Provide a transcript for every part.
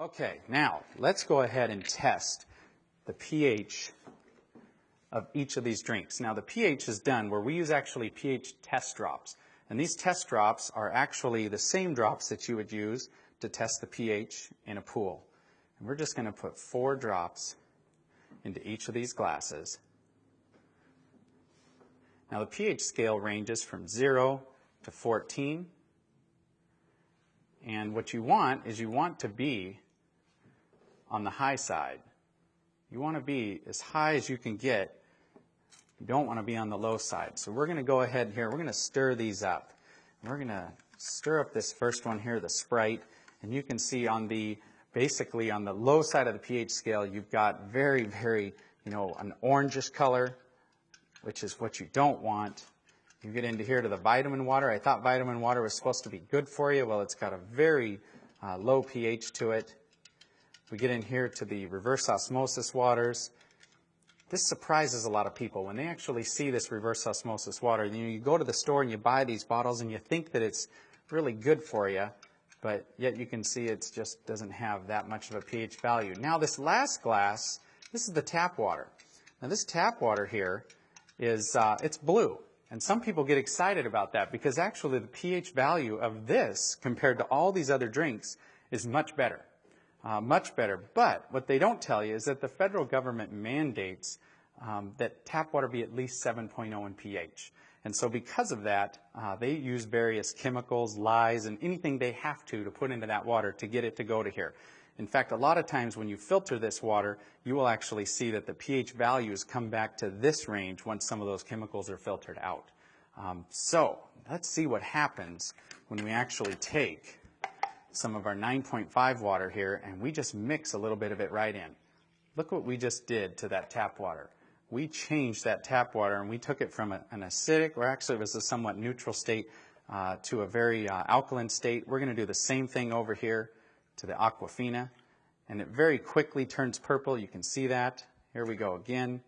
Okay, now let's go ahead and test the pH of each of these drinks. Now the pH is done where we use actually pH test drops. And these test drops are actually the same drops that you would use to test the pH in a pool. And we're just going to put 4 drops into each of these glasses. Now the pH scale ranges from 0 to 14. And what you want is you want to be on the high side. You want to be as high as you can get. You don't want to be on the low side. So we're going to go ahead here. We're going to stir these up. We're going to stir up this first one here, the Sprite. And you can see on the, basically on the low side of the pH scale, you've got very, an orangish color, which is what you don't want. You get into here to the vitamin water. I thought vitamin water was supposed to be good for you. Well, it's got a very low pH to it. We get in here to the reverse osmosis waters. This surprises a lot of people when they actually see this reverse osmosis water. You go to the store and you buy these bottles and you think that it's really good for you, but yet you can see it just doesn't have that much of a pH value. Now this last glass, this is the tap water. Now this tap water here is it's blue. And some people get excited about that because actually the pH value of this compared to all these other drinks is much better. Much better. But what they don't tell you is that the federal government mandates that tap water be at least 7.0 in pH. And so because of that, they use various chemicals, lyes, and anything they have to put into that water to get it to go to here. In fact, a lot of times when you filter this water, you will actually see that the pH values come back to this range once some of those chemicals are filtered out. So let's see what happens when we actually take some of our 9.5 water here and we just mix a little bit of it right in. Look what we just did to that tap water. We changed that tap water and we took it from an acidic, or actually it was a somewhat neutral state, to a very alkaline state. We're going to do the same thing over here to the Aquafina, and it very quickly turns purple. You can see that. Here we go again.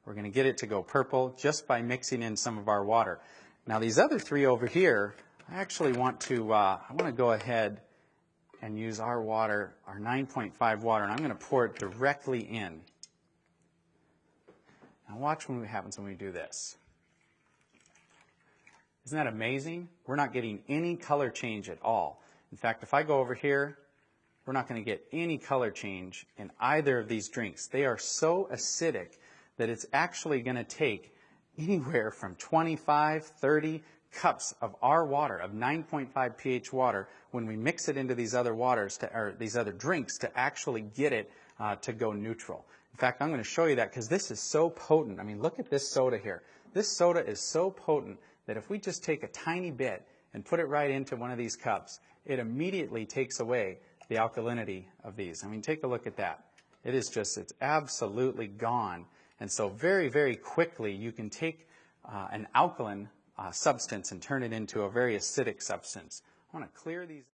We're going to get it to go purple just by mixing in some of our water. Now these other 3 over here, I actually want to go ahead and use our water, our 9.5 water, and I'm going to pour it directly in. Now watch what happens when we do this. Isn't that amazing? We're not getting any color change at all. In fact, if I go over here, we're not going to get any color change in either of these drinks. They are so acidic that it's actually going to take anywhere from 25, 30 cups of our water, of 9.5 pH water, when we mix it into these other waters, or these other drinks, to actually get it to go neutral. In fact, I'm going to show you that because this is so potent. I mean, look at this soda here. This soda is so potent that if we just take a tiny bit and put it right into one of these cups, it immediately takes away the alkalinity of these. I mean, take a look at that. It is just, it's absolutely gone. And so very, very quickly you can take an alkaline substance and turn it into a very acidic substance. I want to clear these.